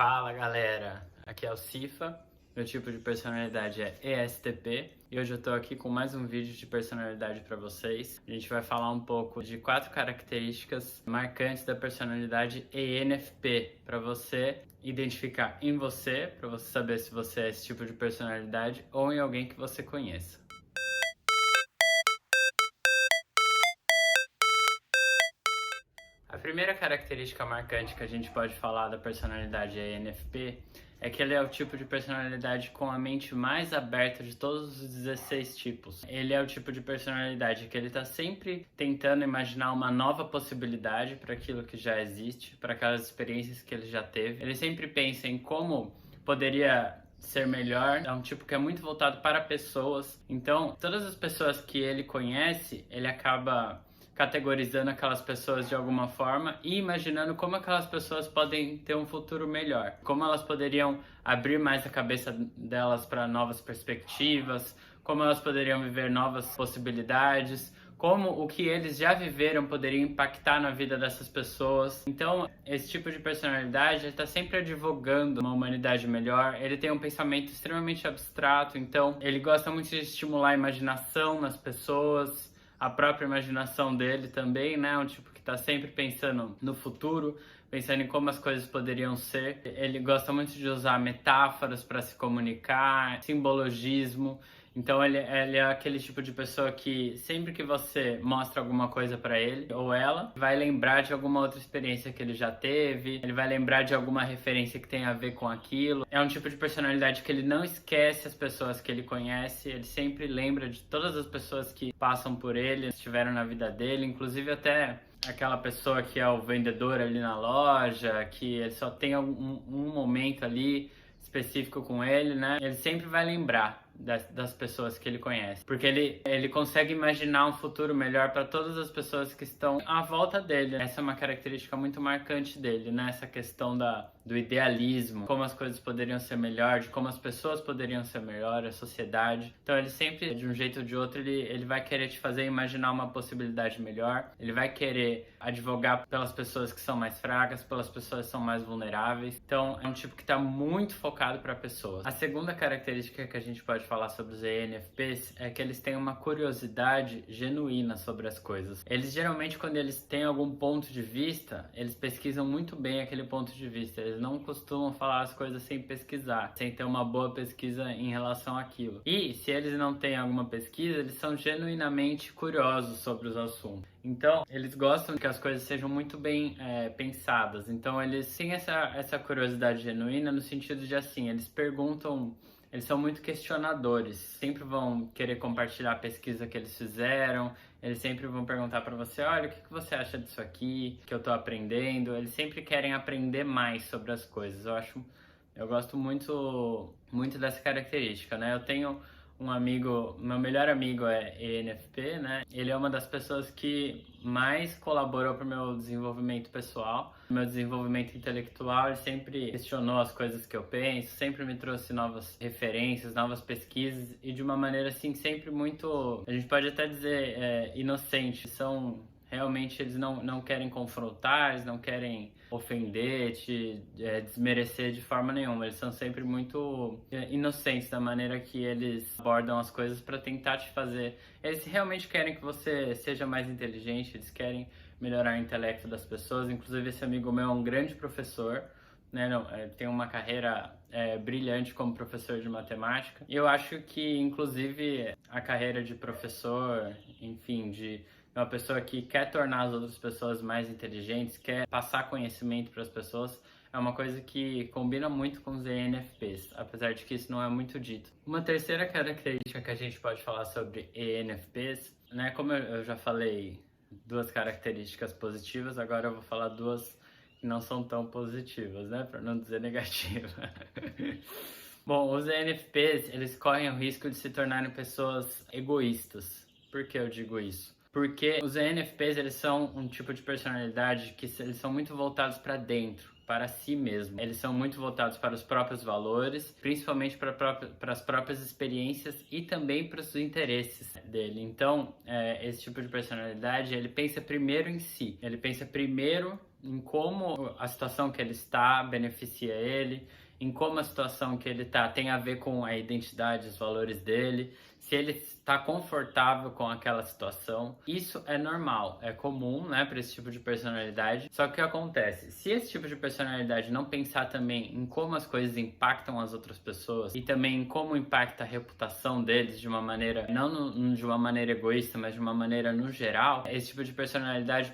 Fala galera, aqui é o Cifa, meu tipo de personalidade é ESTP e hoje eu tô aqui com mais um vídeo de personalidade para vocês. A gente vai falar um pouco de 4 características marcantes da personalidade ENFP para você identificar em você, para você saber se você é esse tipo de personalidade ou em alguém que você conheça. A primeira característica marcante que a gente pode falar da personalidade ENFP é que ele é o tipo de personalidade com a mente mais aberta de todos os 16 tipos. Ele é o tipo de personalidade que ele está sempre tentando imaginar uma nova possibilidade para aquilo que já existe, para aquelas experiências que ele já teve. Ele sempre pensa em como poderia ser melhor. É um tipo que é muito voltado para pessoas. Então, todas as pessoas que ele conhece, ele acaba categorizando aquelas pessoas de alguma forma e imaginando como aquelas pessoas podem ter um futuro melhor, como elas poderiam abrir mais a cabeça delas para novas perspectivas, como elas poderiam viver novas possibilidades, como o que eles já viveram poderia impactar na vida dessas pessoas. Então, esse tipo de personalidade está sempre advogando uma humanidade melhor. Ele tem um pensamento extremamente abstrato, então ele gosta muito de estimular a imaginação nas pessoas, a própria imaginação dele também, né? Um tipo que está sempre pensando no futuro, pensando em como as coisas poderiam ser. Ele gosta muito de usar metáforas para se comunicar, simbologismo. Então ele é aquele tipo de pessoa que sempre que você mostra alguma coisa para ele ou ela, vai lembrar de alguma outra experiência que ele já teve, ele vai lembrar de alguma referência que tem a ver com aquilo. É um tipo de personalidade que ele não esquece as pessoas que ele conhece, ele sempre lembra de todas as pessoas que passam por ele, estiveram na vida dele, inclusive até aquela pessoa que é o vendedor ali na loja, que ele só tem um momento ali específico com ele, né? Ele sempre vai lembrar das pessoas que ele conhece, porque ele consegue imaginar um futuro melhor para todas as pessoas que estão à volta dele. Essa é uma característica muito marcante dele, né? Essa questão do idealismo, como as coisas poderiam ser melhor, de como as pessoas poderiam ser melhor, a sociedade. Então ele sempre, de um jeito ou de outro, ele vai querer te fazer imaginar uma possibilidade melhor, ele vai querer advogar pelas pessoas que são mais fracas, pelas pessoas que são mais vulneráveis. Então é um tipo que está muito focado para pessoas. A segunda característica que a gente pode falar sobre os ENFPs é que eles têm uma curiosidade genuína sobre as coisas. Eles geralmente, quando eles têm algum ponto de vista, eles pesquisam muito bem aquele ponto de vista. Eles não costumam falar as coisas sem pesquisar, sem ter uma boa pesquisa em relação àquilo. E se eles não têm alguma pesquisa, eles são genuinamente curiosos sobre os assuntos. Então, eles gostam que as coisas sejam muito bem pensadas. Então, eles têm essa curiosidade genuína no sentido de, assim, eles perguntam. Eles são muito questionadores, sempre vão querer compartilhar a pesquisa que eles fizeram, eles sempre vão perguntar para você, olha, o que você acha disso aqui, que eu tô aprendendo? Eles sempre querem aprender mais sobre as coisas. Eu gosto muito dessa característica, né? Eu tenho um amigo, meu melhor amigo é ENFP, né? Ele é uma das pessoas que mais colaborou para o meu desenvolvimento pessoal, meu desenvolvimento intelectual. Ele sempre questionou as coisas que eu penso, sempre me trouxe novas referências, novas pesquisas e de uma maneira assim sempre muito, a gente pode até dizer, inocente. Realmente eles não querem confrontar, eles não querem ofender, desmerecer de forma nenhuma. Eles são sempre muito inocentes da maneira que eles abordam as coisas para tentar te fazer. Eles realmente querem que você seja mais inteligente, eles querem melhorar o intelecto das pessoas. Inclusive esse amigo meu é um grande professor, né? Tem uma carreira brilhante como professor de matemática. E eu acho que, inclusive, a carreira de professor, enfim, de uma pessoa que quer tornar as outras pessoas mais inteligentes, quer passar conhecimento para as pessoas, é uma coisa que combina muito com os ENFPs, apesar de que isso não é muito dito. Uma terceira característica que a gente pode falar sobre ENFPs, né? Como eu já falei, 2 características positivas, agora eu vou falar 2 que não são tão positivas, né? Para não dizer negativa. Bom, os ENFPs, eles correm o risco de se tornarem pessoas egoístas. Por que eu digo isso? Porque os ENFPs, eles são um tipo de personalidade que eles são muito voltados para dentro, para si mesmo. Eles são muito voltados para os próprios valores, principalmente para as próprias experiências e também para os interesses dele. Então, esse tipo de personalidade, ele pensa primeiro em si. Ele pensa primeiro em como a situação que ele está beneficia ele, em como a situação que ele está tem a ver com a identidade, os valores dele, se ele está confortável com aquela situação. Isso é normal, é comum, né, para esse tipo de personalidade. Só que o que acontece? Se esse tipo de personalidade não pensar também em como as coisas impactam as outras pessoas e também em como impacta a reputação deles de uma maneira, não de uma maneira egoísta, mas de uma maneira no geral, esse tipo de personalidade,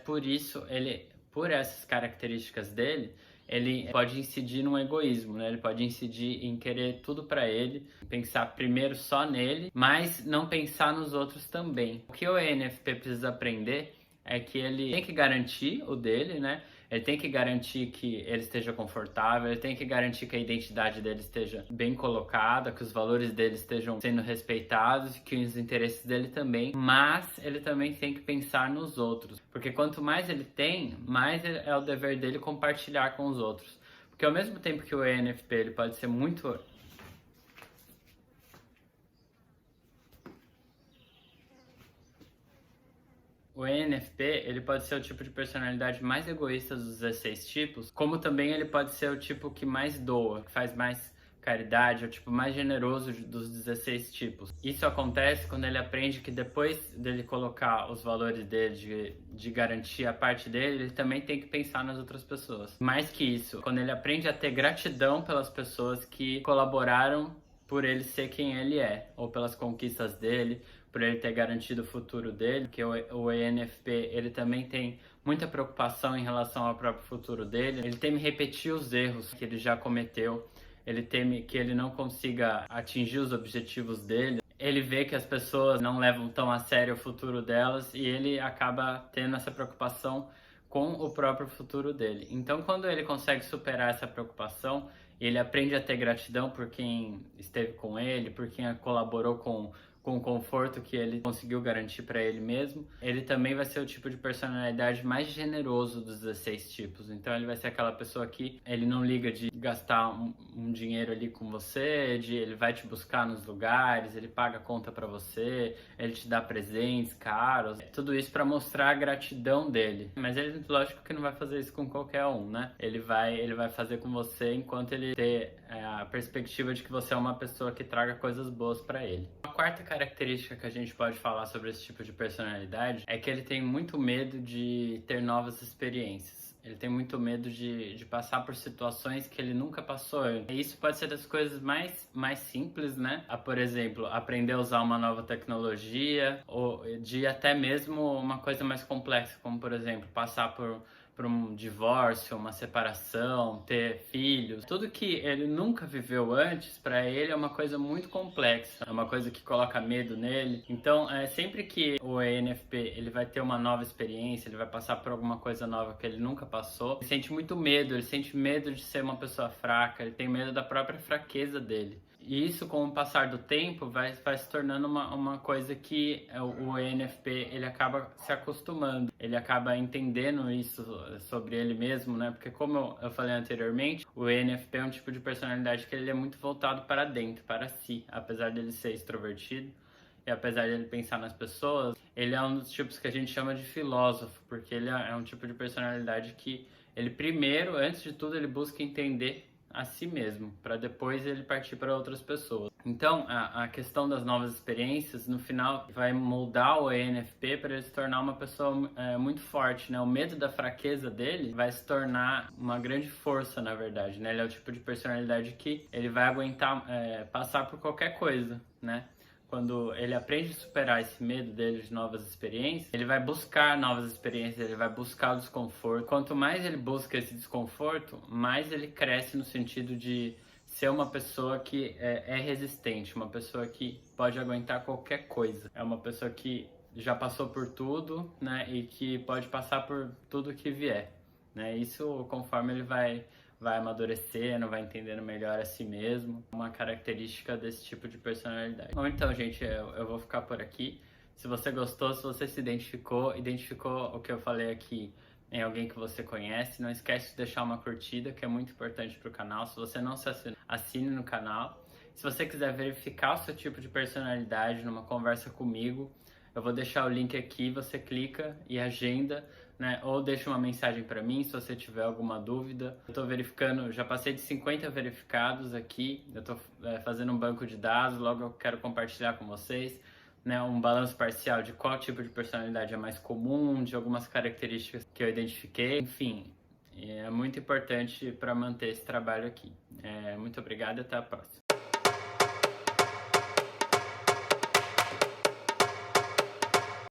por essas características dele, ele pode incidir no egoísmo, né? Ele pode incidir em querer tudo pra ele, pensar primeiro só nele, mas não pensar nos outros também. O que o ENFP precisa aprender é que ele tem que garantir o dele, né? Ele tem que garantir que ele esteja confortável, ele tem que garantir que a identidade dele esteja bem colocada, que os valores dele estejam sendo respeitados, que os interesses dele também, mas ele também tem que pensar nos outros, porque quanto mais ele tem, mais é o dever dele compartilhar com os outros. Porque ao mesmo tempo que o ENFP ele pode ser muito O ENFP, ele pode ser o tipo de personalidade mais egoísta dos 16 tipos, como também ele pode ser o tipo que mais doa, que faz mais caridade, é o tipo mais generoso dos 16 tipos. Isso acontece quando ele aprende que depois dele colocar os valores dele, de garantir a parte dele, ele também tem que pensar nas outras pessoas. Mais que isso, quando ele aprende a ter gratidão pelas pessoas que colaboraram por ele ser quem ele é, ou pelas conquistas dele, por ele ter garantido o futuro dele, porque o ENFP, ele também tem muita preocupação em relação ao próprio futuro dele, ele teme repetir os erros que ele já cometeu, ele teme que ele não consiga atingir os objetivos dele, ele vê que as pessoas não levam tão a sério o futuro delas e ele acaba tendo essa preocupação com o próprio futuro dele. Então, quando ele consegue superar essa preocupação, ele aprende a ter gratidão por quem esteve com ele, por quem colaborou com o conforto que ele conseguiu garantir para ele mesmo. Ele também vai ser o tipo de personalidade mais generoso dos 16 tipos. Então ele vai ser aquela pessoa que ele não liga de gastar um dinheiro ali com você, ele vai te buscar nos lugares, ele paga a conta para você, ele te dá presentes caros, tudo isso para mostrar a gratidão dele. Mas ele, lógico que não vai fazer isso com qualquer um, né? Ele vai fazer com você enquanto ele ter a perspectiva de que você é uma pessoa que traga coisas boas para ele. A quarta característica que a gente pode falar sobre esse tipo de personalidade é que ele tem muito medo de ter novas experiências. Ele tem muito medo de passar por situações que ele nunca passou antes. E isso pode ser das coisas mais simples, né? Por exemplo, aprender a usar uma nova tecnologia, ou de até mesmo uma coisa mais complexa, como por exemplo, passar por um divórcio, uma separação, ter filhos. Tudo que ele nunca viveu antes, para ele é uma coisa muito complexa, é uma coisa que coloca medo nele. Então, sempre que o ENFP ele vai ter uma nova experiência, ele vai passar por alguma coisa nova que ele nunca passou, ele sente muito medo, ele sente medo de ser uma pessoa fraca, ele tem medo da própria fraqueza dele. E isso, com o passar do tempo, vai se tornando uma coisa que o ENFP ele acaba se acostumando. Ele acaba entendendo isso sobre ele mesmo, né? Porque como eu falei anteriormente, o ENFP é um tipo de personalidade que ele é muito voltado para dentro, para si. Apesar dele ser extrovertido e apesar dele pensar nas pessoas, ele é um dos tipos que a gente chama de filósofo, porque ele é um tipo de personalidade que ele primeiro, antes de tudo, ele busca entender a si mesmo, para depois ele partir para outras pessoas. Então, a questão das novas experiências, no final, vai moldar o ENFP para ele se tornar uma pessoa muito forte, né? O medo da fraqueza dele vai se tornar uma grande força, na verdade, né? Ele é o tipo de personalidade que ele vai aguentar passar por qualquer coisa, né? Quando ele aprende a superar esse medo dele de novas experiências, ele vai buscar novas experiências, ele vai buscar o desconforto. Quanto mais ele busca esse desconforto, mais ele cresce no sentido de ser uma pessoa que é resistente, uma pessoa que pode aguentar qualquer coisa. É uma pessoa que já passou por tudo, né, e que pode passar por tudo que vier, né? Isso conforme ele vai amadurecendo, vai entendendo melhor a si mesmo, uma característica desse tipo de personalidade. Bom, então, gente, eu vou ficar por aqui. Se você gostou, se você se identificou o que eu falei aqui em alguém que você conhece, não esquece de deixar uma curtida, que é muito importante para o canal. Se você não se assine no canal. Se você quiser verificar o seu tipo de personalidade numa conversa comigo, eu vou deixar o link aqui, você clica e agenda né? Ou deixa uma mensagem para mim se você tiver alguma dúvida. Eu estou verificando, já passei de 50 verificados aqui, eu estou fazendo um banco de dados, logo eu quero compartilhar com vocês, né, um balanço parcial de qual tipo de personalidade é mais comum, de algumas características que eu identifiquei, enfim, é muito importante para manter esse trabalho aqui. Muito obrigado e até a próxima.